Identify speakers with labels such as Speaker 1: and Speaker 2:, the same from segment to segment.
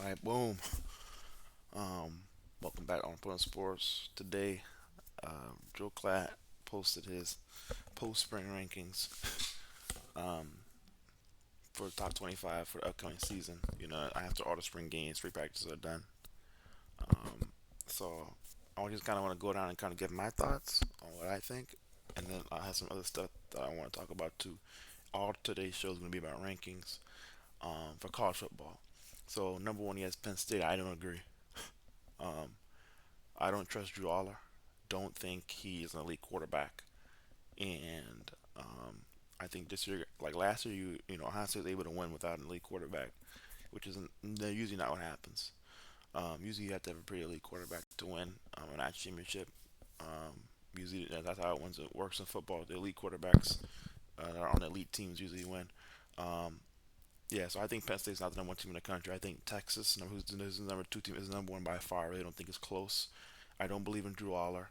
Speaker 1: All right, boom. Um, Welcome back on Point Sports. Today, Joel Klatt posted his post-spring rankings for the top 25 for the upcoming season. After all the spring games, free practices are done. So I just kind of want to go down and kind of give my thoughts on what I think, and then I have some other stuff that I want to talk about too. All today's show is going to be about rankings for college football. So number one, he has Penn State. I don't agree. Um, I don't trust Drew Aller. Don't think he is an elite quarterback. And I think this year, like last year, Ohio State was able to win without an elite quarterback, which is usually not what happens. Usually, you have to have a pretty elite quarterback to win a national championship. Usually, that's how it works in football. The elite quarterbacks that are on the elite teams usually win. Um, yeah, so I think Penn State's not the number one team in the country. I think Texas, who's the number two team, is the number one by far. I really don't think it's close. I don't believe in Drew Aller.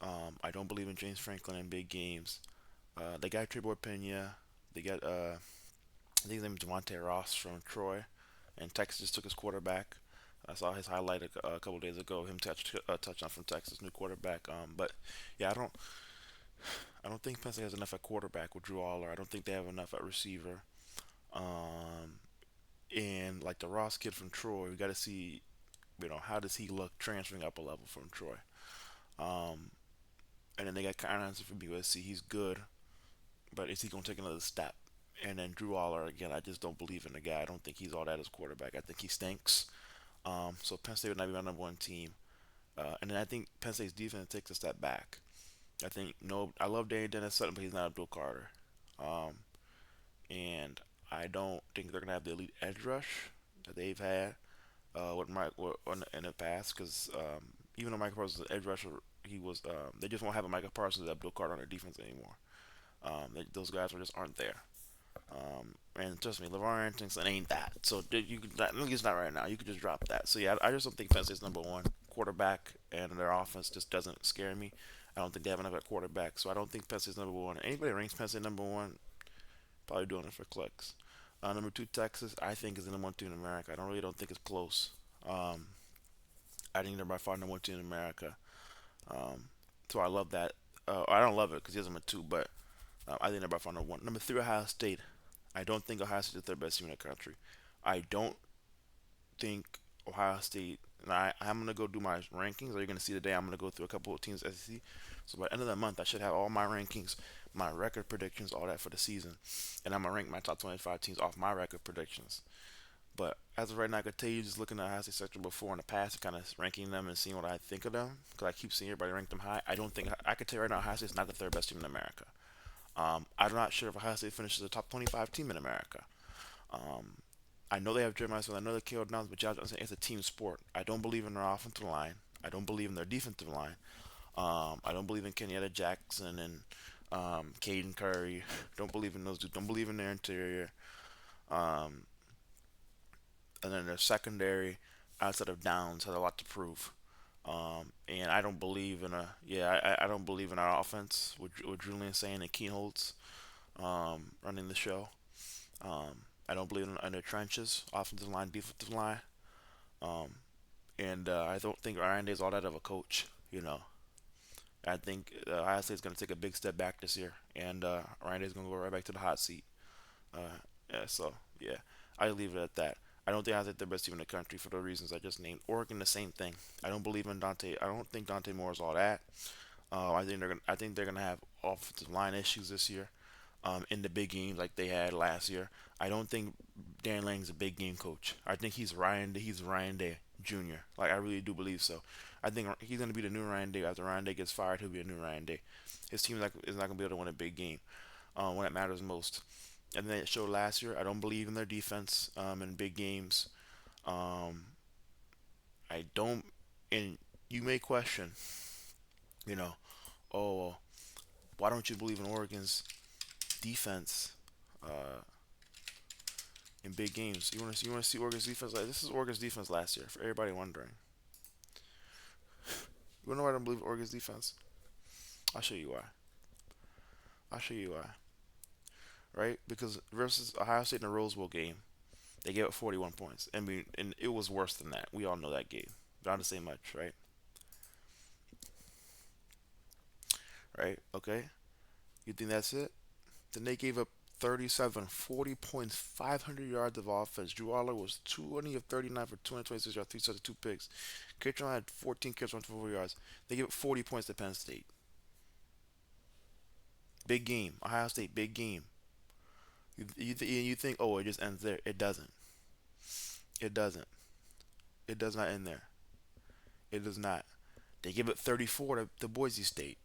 Speaker 1: I don't believe in James Franklin in big games. They got Trevor Pena. They got I think his name is Devontae Ross from Troy, and Texas just took his quarterback. I saw his highlight a couple days ago. Him touchdown from Texas, new quarterback. But yeah, I don't think Penn State has enough at quarterback with Drew Aller. I don't think they have enough at receiver. Um, and like the Ross kid from Troy, we got to see, how does he look transferring up a level from Troy. Um, and then they got Kyle from USC. He's good, but is he going to take another step? And then Drew Aller again. I just don't believe in the guy. I don't think he's all that as quarterback. I think he stinks. So Penn State would not be my number one team. And then I think Penn State's defense takes a step back. I think no, I love Danny Dennis Sutton, but he's not Abdul Carter. Um, and I don't think they're gonna have the elite edge rush that they've had in the past. Because even though Michael Parsons is an edge rusher, they just won't have a Michael Parsons and Abdul Carter on their defense anymore. Those guys just aren't there. And trust me, LeVar Arrington ain't that. So you could at least not right now. You could just drop that. So yeah, I just don't think Penn State's number one quarterback, and their offense just doesn't scare me. I don't think they have enough at quarterback, so I don't think Penn State's number one. Anybody ranks Penn State number one, probably doing it for clicks. Number two, Texas, I think is the number one team in America. I don't think it's close. Um, I think they're by far number one team in America. Um, so I love that. I don't love it because he has them at two, but I think they're by far number one. Number three, Ohio State. I don't think Ohio State is the third best team in the country. I don't think Ohio State. And I'm gonna go do my rankings. Or you're gonna see today. I'm gonna go through a couple of teams SEC. So by the end of the month, I should have all my rankings, my record predictions, all that for the season, and I'm gonna rank my top 25 teams off my record predictions. But as of right now, I could tell you just looking at Ohio State sector before in the past, kind of ranking them and seeing what I think of them, because I keep seeing everybody rank them high. I don't think I could tell you right now Ohio State's not the third best team in America. I'm not sure if Ohio State finishes the top 25 team in America. Um, I know they have Jeremiah Smith. I know they killed Downs, but I'm saying it's a team sport. I don't believe in their offensive line. I don't believe in their defensive line. I don't believe in Kenyatta Jackson and Caden Curry. Don't believe in those dudes. Don't believe in their interior. Um, and then their secondary, outside of Downs, has a lot to prove. And I don't believe in I don't believe in our offense with Julian saying and Keenholz running the show. I don't believe in their trenches, offensive line, defensive line. Um, and I don't think Ryan Day is all that of a coach. I think Ohio State's going to take a big step back this year, and Ryan Day's going to go right back to the hot seat. Yeah, I leave it at that. I don't think Ohio State's the best team in the country for the reasons I just named. Oregon, the same thing. I don't believe in Dante. I don't think Dante Moore is all that. I think they're gonna have offensive line issues this year. In the big games like they had last year. I don't think Dan Lang's a big game coach. I think he's Ryan Day Jr. Like I really do believe so. I think he's gonna be the new Ryan Day. After Ryan Day gets fired, he'll be a new Ryan Day. His team is not gonna be able to win a big game when it matters most. And then it showed last year. I don't believe in their defense in big games. Um, I don't. And you may question, you know, oh, well, why don't you believe in Oregon's defense uh, in big games? You want to see Oregon's defense? Like this is Oregon's defense last year. For everybody wondering, you wanna know why I don't believe in Oregon's defense? I'll show you why. I'll show you why. Right? Because versus Ohio State in the Rose Bowl game, They gave up 41 points. I mean, and it was worse than that. We all know that game. Not to say much, right? Right? Okay. You think that's it? Then they gave up 37, 40 points, 500 yards of offense. Drew Aller was 20 of 39 for 226 yards, 3 touchdowns, 2 picks. Kitron had 14 catches, 124 yards. They gave up 40 points to Penn State. Big game. Ohio State, big game. You think, oh, it just ends there. It doesn't. It doesn't. It does not end there. It does not. They give up 34 to Boise State.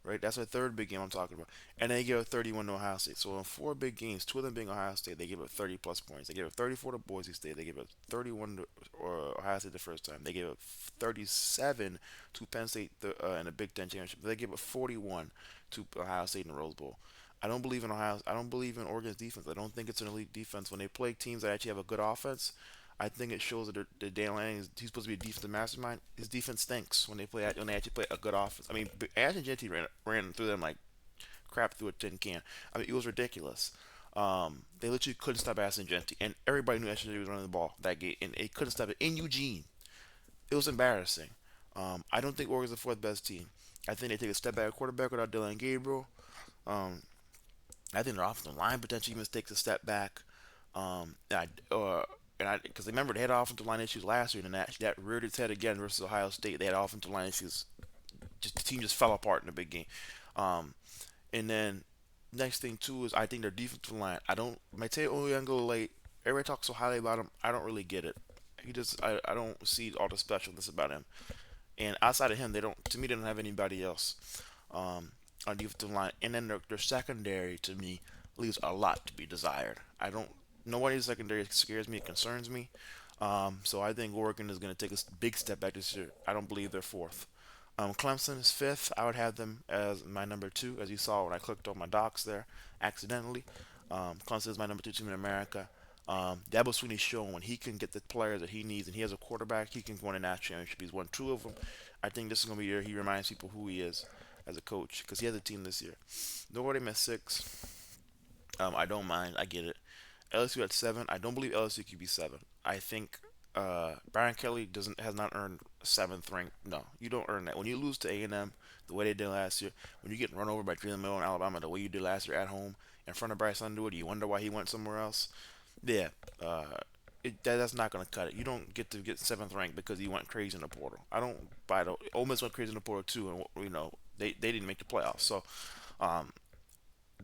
Speaker 1: Right? That's our third big game I'm talking about. And they give up 31 to Ohio State. So in four big games, two of them being Ohio State, they give up 30 plus points. They give up 34 to Boise State. They give up 31 to Ohio State the first time. They gave up 37 to Penn State in the Big Ten championship. They gave up 41 to Ohio State in the Rose Bowl. I don't believe in Ohio. I don't believe in Oregon's defense. I don't think it's an elite defense. When they play teams that actually have a good offense, I think it shows that Dan Lanning he's supposed to be a defensive mastermind. His defense stinks when they actually play a good offense. I mean, Ashton Jeanty ran through them like crap through a tin can. I mean, it was ridiculous. They literally couldn't stop Ashton Jeanty, and everybody knew Ashton Jeanty was running the ball that game, and they couldn't stop it in Eugene. It was embarrassing. I don't think Oregon's the fourth best team. I think they take a step back at quarterback without Dylan Gabriel. Um, I think their offensive line potentially even takes a step back. And I because remember they had offensive line issues last year, and that reared its head again versus Ohio State. They had offensive line issues. Just the team just fell apart in the big game. Um, and then next thing too is I think their defensive line. I don't Mateo Uyunglele. Everybody talks so highly about him. I don't really get it. I don't see all the specialness about him. And outside of him, they don't. To me, they don't have anybody else on defensive line. And then their secondary to me leaves a lot to be desired. I don't. Nobody's secondary scares me. It concerns me. So I think Oregon is going to take a big step back this year. I don't believe they're fourth. Clemson is fifth. I would have them as my number two, as you saw when I clicked on my docs there accidentally. Clemson is my number two team in America. Dabo Sweeney's shown when he can get the players that he needs, and he has a quarterback, he can win a national championship. He's won two of them. I think this is going to be a year he reminds people who he is as a coach because he has a team this year. Notre Dame at six. I don't mind. I get it. LSU at seven. I don't believe LSU could be seven. I think Brian Kelly doesn't has not earned seventh rank. No, you don't earn that. When you lose to A&M the way they did last year, when you get run over by Jalen Miller in Alabama the way you did last year at home in front of Bryce Underwood, you wonder why he went somewhere else. Yeah, uh, that's not going to cut it. You don't get to get seventh rank because he went crazy in the portal. I don't buy the. Ole Miss went crazy in the portal too, and they didn't make the playoffs. So um,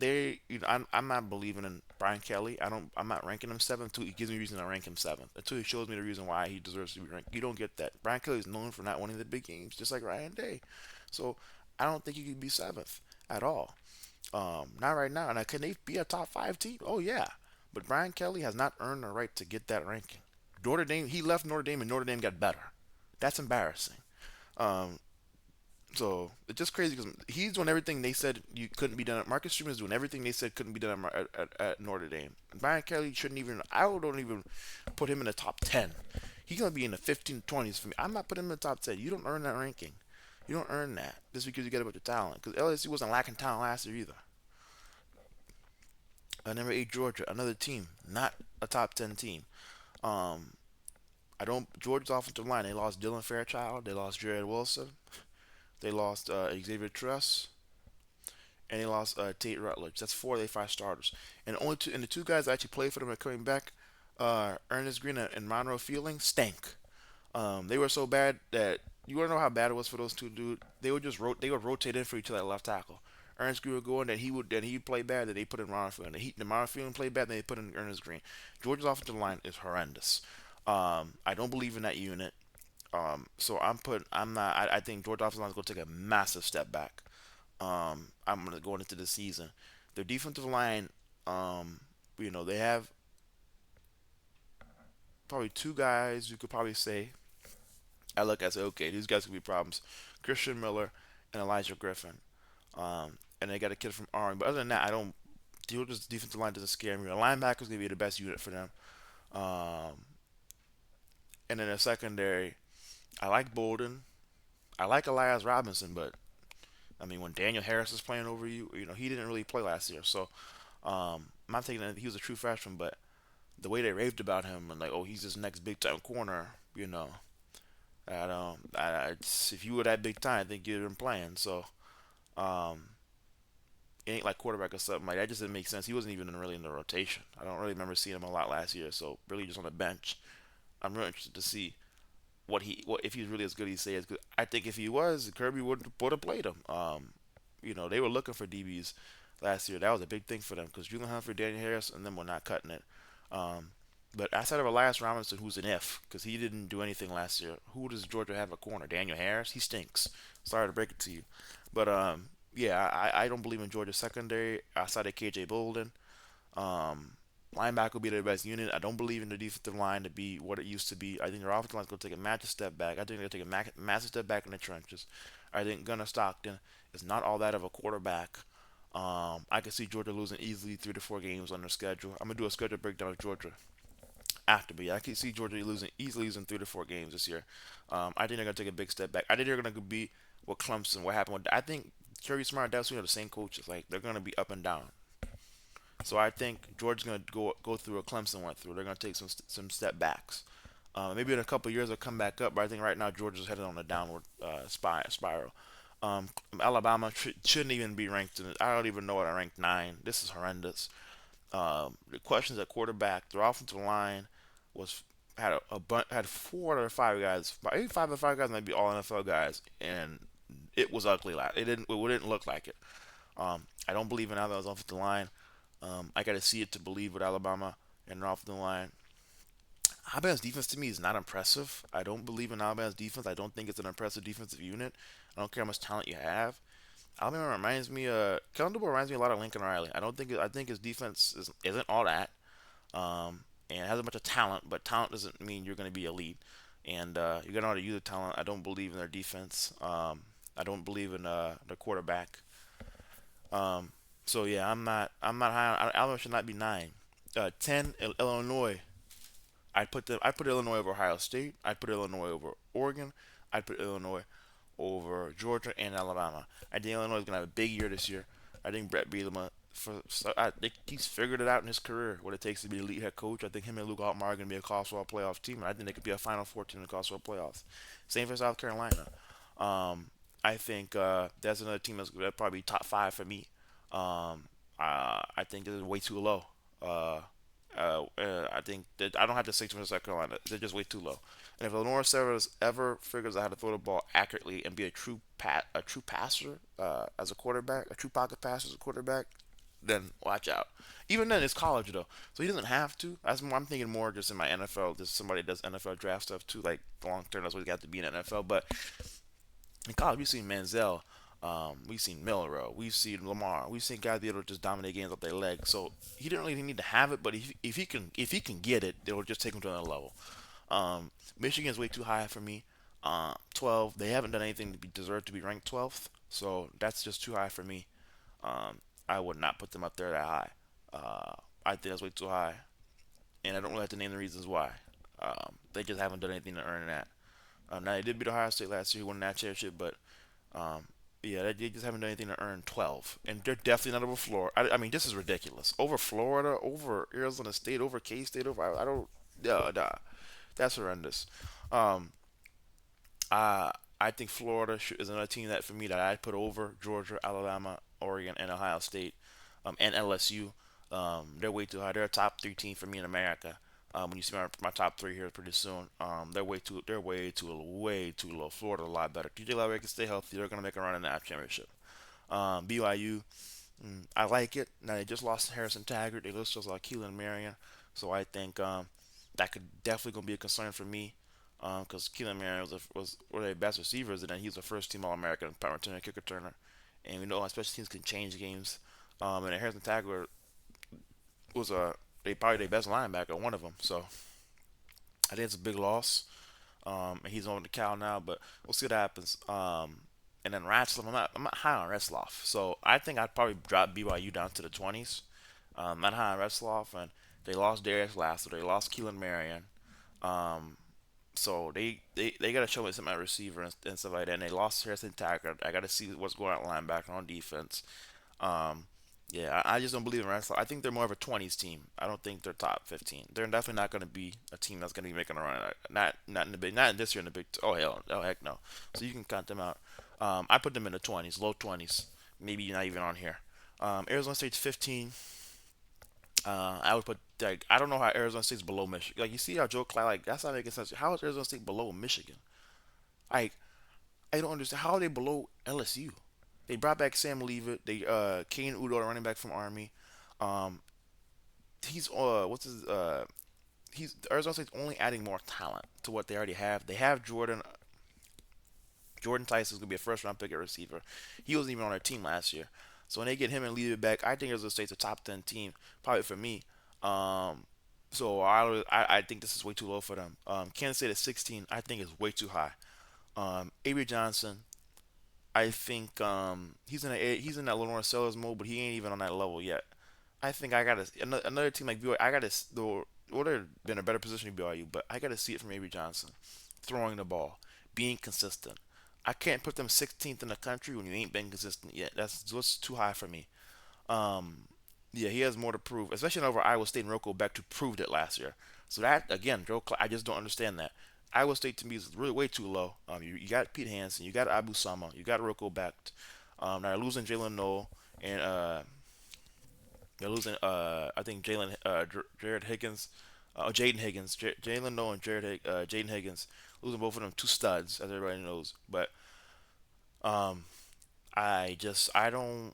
Speaker 1: I'm not believing in Brian Kelly. I'm not ranking him seventh until he gives me a reason to rank him seventh. Until he shows me the reason why he deserves to be ranked. You don't get that. Brian Kelly is known for not winning the big games, just like Ryan Day. So I don't think he could be seventh at all. Not right now. Now can they be a top five team? Oh yeah. But Brian Kelly has not earned the right to get that ranking. Notre Dame, he left Notre Dame and Notre Dame got better. That's embarrassing. Um, so it's just crazy because he's doing everything they said you couldn't be done. Marcus Stroman is doing everything they said couldn't be done at Notre Dame. Brian Kelly shouldn't even. I don't even put him in the top 10. He's gonna be in the 15, 20s for me. I'm not putting him in the top 10. You don't earn that ranking. You don't earn that just because you get a bunch of talent. Because LSU wasn't lacking talent last year either. Number eight Georgia, another team, not a top 10 team. Um, I don't. Georgia's offensive line. They lost Dylan Fairchild. They lost Jared Wilson. They lost Xavier Truss, and they lost Tate Rutledge. That's four of their five starters, and only two. And the two guys that actually played for them are coming back. Ernest Green and Monroe Fielding stank. They were so bad that you want to know how bad it was for those two dudes. They would rotate in for each other at left tackle. Ernest Green would go in, then he play bad, then they put in Monroe Fielding. The Monroe Fielding played bad, then they put in Ernest Green. Georgia's offensive line is horrendous. I don't believe in that unit. So I'm not. I think Georgia offensive line is going to take a massive step back. I'm going to go into the season. Their defensive line, they have probably two guys you could probably say. I say, okay, these guys could be problems. Christian Miller and Elijah Griffin. And they got a kid from Army. But other than that, I don't. Georgia's defensive line doesn't scare me. The linebackers going to be the best unit for them. Um, and then the secondary, I like Bolden. I like Elias Robinson, but I mean, when Daniel Harris is playing over you, he didn't really play last year. So I'm not taking that he was a true freshman, but the way they raved about him and like, oh, he's this next big time corner, you know. I don't. If you were that big time, I think you'd been playing. So, um, it ain't like quarterback or something like that. Just didn't make sense. He wasn't even really in the rotation. I don't really remember seeing him a lot last year. So really, just on the bench. I'm really interested to see what if he's really as good as he says. Good. I think if he was, Kirby would have played him. They were looking for DBs last year. That was a big thing for them because Julian Humphrey, Daniel Harris, and them were not cutting it. Um, but outside of Elias Robinson, who's an if, because he didn't do anything last year, who does Georgia have a corner? Daniel Harris? He stinks. Sorry to break it to you. But yeah, I don't believe in Georgia's secondary outside of KJ Bolden. Um, Linebacker will be their best unit. I don't believe in the defensive line to be what it used to be. I think their offensive line is going to take a massive step back. I think they're going to take a massive step back in the trenches. I think Gunnar Stockton is not all that of a quarterback. I can see Georgia losing easily 3 to 4 games on their schedule. I'm gonna do a schedule breakdown of Georgia after, but yeah, I can see Georgia losing 3 to 4 games this year. I think they're gonna take a big step back. I think they're gonna be with Clemson. What happened with I think Kirby Smart and Dallas are the same coaches. Like they're gonna be up and down. So I think Georgia's gonna go through what Clemson went through. They're gonna take some step backs. Maybe in a couple of years they'll come back up, but I think right now Georgia's headed on a downward spiral. Alabama shouldn't even be ranked in it. I don't even know what I ranked 9. This is horrendous. The questions at quarterback, their offensive line was had 4 or 5 guys. Maybe 5 or 5 guys might be all NFL guys, and it was ugly. It didn't look like it. I don't believe in Alabama's offensive line. I got to see it to believe with Alabama and their offensive line. Alabama's defense to me is not impressive. I don't believe in Alabama's defense. I don't think it's an impressive defensive unit. I don't care how much talent you have. Alabama reminds me, Kellen DeBoer reminds me a lot of Lincoln Riley. I think his defense isn't all that, and has a bunch of talent, but talent doesn't mean you're going to be elite. And you got to know how to use the talent. I don't believe in their defense. I don't believe in their quarterback. Um, so yeah, I'm not high on Alabama should not be 9. 10 Illinois. I put Illinois over Ohio State. I put Illinois over Oregon. I put Illinois over Georgia and Alabama. I think Illinois is gonna have a big year this year. I think Brett Bielema I think he's figured it out in his career what it takes to be an elite head coach. I think him and Luke Altmaier are gonna be a college football playoff team, and I think they could be a Final Four team in the college football playoffs. Same for South Carolina. Um, I think that's another team that's probably top 5 for me. I think this is way too low. I think that I don't have to say too much South Carolina. They're just way too low. And if Lenore Severs ever figures out how to throw the ball accurately and be a true passer as a quarterback, a true pocket passer as a quarterback, then watch out. Even then, it's college though, so he doesn't have to. I'm thinking more just in my NFL. Just somebody that does NFL draft stuff too, like long term. That's what he got to be in NFL. But in college, we've seen Manziel, we've seen Milrow, we've seen Lamar, we've seen guys be able to just dominate games off their legs. So he didn't really need to have it, but if he can get it, it'll just take him to another level. Michigan's way too high for me. 12. They haven't done anything to be deserved to be ranked 12th, so that's just too high for me. Um, I would not put them up there that high. I think that's way too high, and I don't really have to name the reasons why. They just haven't done anything to earn that. Now they did beat Ohio State last year, who won that championship, but um, yeah, they just haven't done anything to earn 12, and they're definitely not over Florida. I mean, this is ridiculous. Over Florida, over Arizona State, over K State, over I don't, nah, that's horrendous. Um, I I think Florida is another team that for me that I'd put over Georgia, Alabama, Oregon, and Ohio State, and LSU. They're way too high. They're a top 3 team for me in America. When you see my top 3 here pretty soon, way too low. Florida a lot better. TJ Lowry can stay healthy. They're gonna make a run in that championship. BYU, I like it. Now they just lost Harrison Taggart. They lost just like Keelan Marion, so I think that could definitely gonna be a concern for me. Because Keelan Marion was one of their best receivers, and then he was a first team All American power returner, kick returner, and we know how special teams can change games. And Harrison Taggart was they probably their best linebacker, one of them. So I think it's a big loss. And he's on the Cal now, but we'll see what happens. And then Ratzlaff, I'm not high on Retzloff, so I think I'd probably drop BYU down to the 20s. Not high on Retzloff, and they lost Darius Lasso, they lost Keelan Marion. Um, so they got to show me something at receiver and stuff like that. And they lost Harrison Taggart. I got to see what's going on at linebacker on defense. Um, Yeah, I just don't believe in wrestling. I think they're more of a 20s team. I don't think they're top 15. They're definitely not going to be a team that's going to be making a run. Not in the big, not this year in the big. Oh hell, oh heck no. So you can count them out. I put them in the 20s, low 20s, maybe not even on here. Arizona State's 15. I would put like I don't know how Arizona State's below Michigan. Like you see how Joe Klatt, like that's not making sense. How is Arizona State below Michigan? Like I don't understand how are they below LSU. They brought back Sam Leavitt. They Kane Udo, running back from Army. Um, he's what's his he's Arizona State's only adding more talent to what they already have. They have Jordan Tyson's gonna be a first round pick at receiver. He wasn't even on their team last year. So when they get him and leave it back, I think Arizona State's a top 10 team, probably for me. Um, so I think this is way too low for them. Kansas State at 16, I think is way too high. Avery Johnson, I think he's in that Lenore Sellers mode, but he ain't even on that level yet. I think I gotta another team like BYU. I gotta though would have been a better position to BYU, but I gotta see it from Avery Johnson, throwing the ball, being consistent. I can't put them 16th in the country when you ain't been consistent yet. That's too high for me. Um, yeah, he has more to prove, especially over Iowa State and Rocco Beck, who proved it last year. So that again, I just don't understand that. Iowa State to me is really way too low. You got Pete Hansen, you got Abu Sama, you got Rocco Beck. Now you're losing Jalen Noel, and they're losing I think Jared Higgins, Jaden Higgins, Jalen Noel and Jaden Higgins, losing both of them two studs, as everybody knows. But um, I don't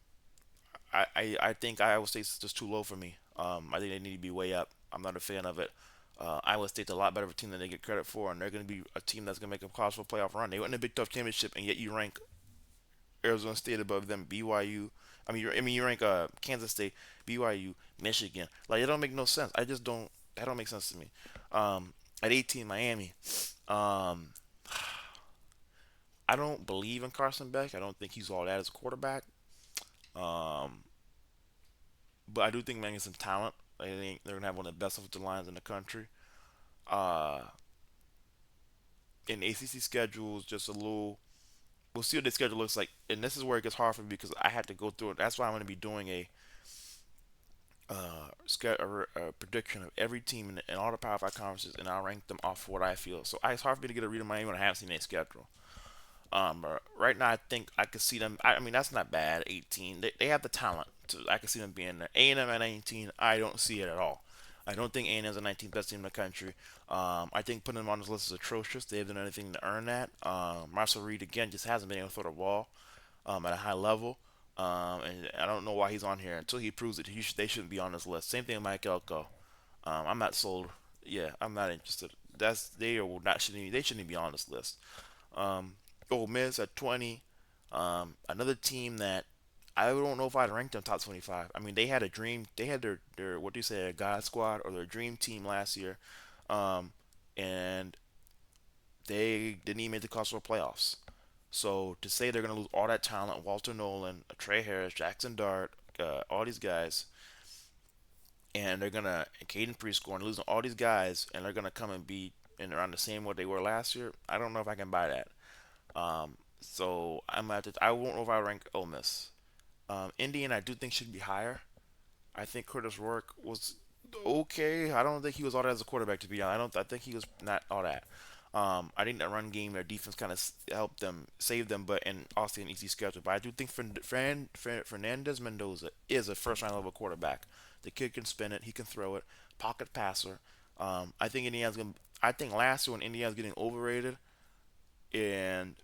Speaker 1: I think Iowa State's just too low for me. I think they need to be way up. I'm not a fan of it. Iowa State's a lot better of a team than they get credit for, and they're going to be a team that's going to make a college football playoff run. They went in a Big 12 championship, and yet you rank Arizona State above them, BYU. You rank Kansas State, BYU, Michigan. Like it don't make no sense. I just don't. That don't make sense to me. At 18, Miami. Um, I don't believe in Carson Beck. I don't think he's all that as a quarterback. Um, but I do think Miami has some talent. I think they're gonna have one of the best offensive lines in the country. Uh, and ACC schedule is just a little. We'll see what the schedule looks like, and this is where it gets hard for me because I had to go through it. That's why I'm going to be doing a prediction of every team in all the Power Five conferences, and I'll rank them off what I feel. So it's hard for me to get a read of Miami when I haven't seen their schedule. But right now, I think I could see them. I mean, that's not bad. 18, they have the talent. I could see them being there. A&M at 19, I don't see it at all. I don't think A&M is the 19th best team in the country. I think putting them on this list is atrocious. They haven't done anything to earn that. Marcel Reed again just hasn't been able to throw the ball at a high level. And I don't know why he's on here until he proves it. They shouldn't be on this list. Same thing with Mike Elko. I'm not sold. Yeah, I'm not interested. That's they are not shouldn't they shouldn't be on this list. Um, Ole Miss at 20. Another team that I don't know if I'd rank them top 25. I mean, they had a dream. They had their what do you say, a God squad or their dream team last year, um, and they didn't even make the college football playoffs. So to say they're going to lose all that talent, Walter Nolan, Trey Harris, Jackson Dart, all these guys, and they're gonna and Caden Prescore and losing all these guys, and they're gonna come and be in around the same what they were last year. I don't know if I can buy that. So I'm at I won't know if I rank Ole Miss. Indian, I do think should be higher. I think Curtis Rourke was okay. I don't think he was all that as a quarterback, to be honest. I think he was not all that. I think that run game, their defense kind of helped them, save them, but and also an easy schedule. But I do think Fernandez Mendoza is a first round level quarterback. The kid can spin it, he can throw it, pocket passer. I think Indiana's gonna. I think last year when Indiana's getting overrated and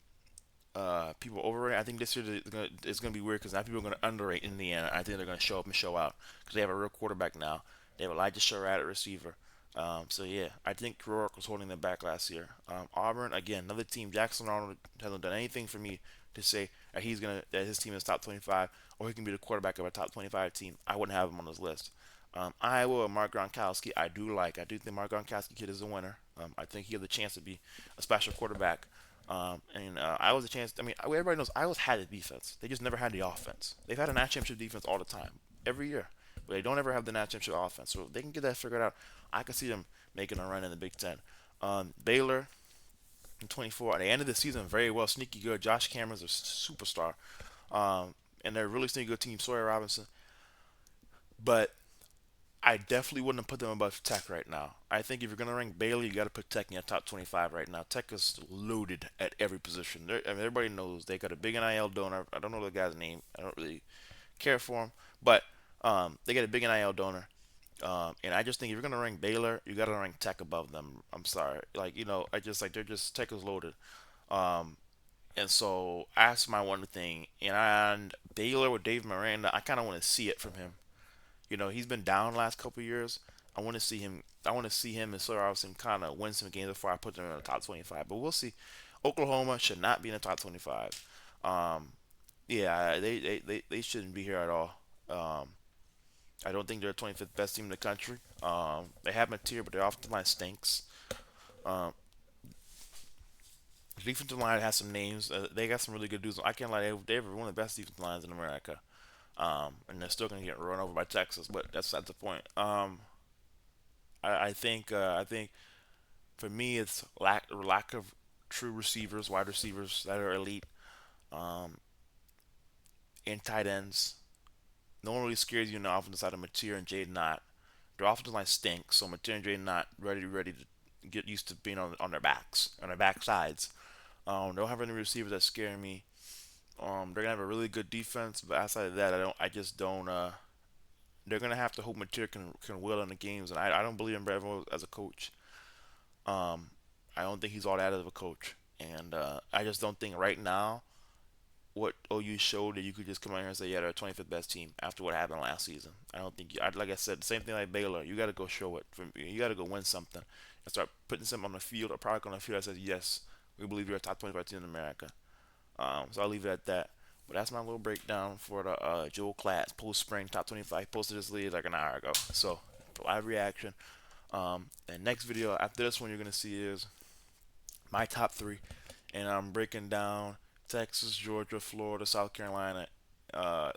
Speaker 1: people overrate. I think this year it's gonna be weird because now people are gonna underrate Indiana. I think they're gonna show up and show out because they have a real quarterback now. They have Elijah Sherrod at receiver. So yeah, I think Rourke was holding them back last year. Auburn again, another team. Jackson Arnold hasn't done anything for me to say that his team is top 25 or he can be the quarterback of a top 25 team. I wouldn't have him on this list. Iowa, Mark Gronkowski, I do like. I do think Mark Gronkowski kid is a winner. I think he has a chance to be a special quarterback. And I was a chance. I mean, everybody knows Iowa's had a defense. They just never had the offense. They've had a national championship defense all the time, every year, but they don't ever have the national championship offense. So if they can get that figured out, I can see them making a run in the Big Ten. Baylor in 24 at the end of the season, very well, sneaky good. Josh Cameron's a superstar, and they're a really sneaky good team. Sawyer Robinson. but I definitely wouldn't put them above Tech right now. I think if you're gonna rank Baylor, you got to put Tech in your top 25 right now. Tech is loaded at every position. I mean, everybody knows they got a big NIL donor. I don't know the guy's name. I don't really care for him, but they got a big NIL donor. And I just think if you're gonna rank Baylor, you gotta rank Tech above them. I'm sorry, like I just like they're just Tech is loaded. Um, and so that's my one thing. And Baylor with Dave Miranda, I kind of want to see it from him. He's been down the last couple of years. I want to see him. I want to see him and Sir Robinson kind of win some games before I put them in the top 25. But we'll see. Oklahoma should not be in the top 25. Um, yeah, they shouldn't be here at all. I don't think they're the 25th best team in the country. They have material, but their offensive line stinks. Um, the defensive line has some names. They got some really good dudes. I can't lie, they're one of the best defensive lines in America. And they're still going to get run over by Texas, but that's the point. I think for me it's lack of true receivers, wide receivers that are elite, um, and tight ends. No one really scares you on the offensive side of Mateer and Jaden Knott. Their offensive line stinks, so Mateer and Jaden Knott ready to get used to being on their backs, on their back sides. They don't have any receivers that scare me. They're gonna have a really good defense, but outside of that, I just don't. They're gonna have to hope Mateer can will in the games, and I don't believe in Bravo as a coach. Um, I don't think he's all that of a coach, and I just don't think right now what OU showed that you could just come out here and say, yeah, they're a 25th best team after what happened last season. I don't think, like I said, the same thing like Baylor. You got to go show it. You got to go win something and start putting something on the field, a product on the field that says, yes, we believe you're a top 25 team in America. So I'll leave it at that. But that's my little breakdown for the Joel Klatt post spring top 25. He posted this lead like an hour ago. So live reaction. And next video after this one you're gonna see is my top three, and I'm breaking down Texas, Georgia, Florida, South Carolina. Uh,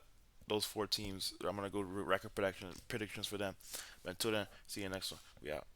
Speaker 1: those four teams. I'm gonna go record predictions for them. But until then, see you next one. We out.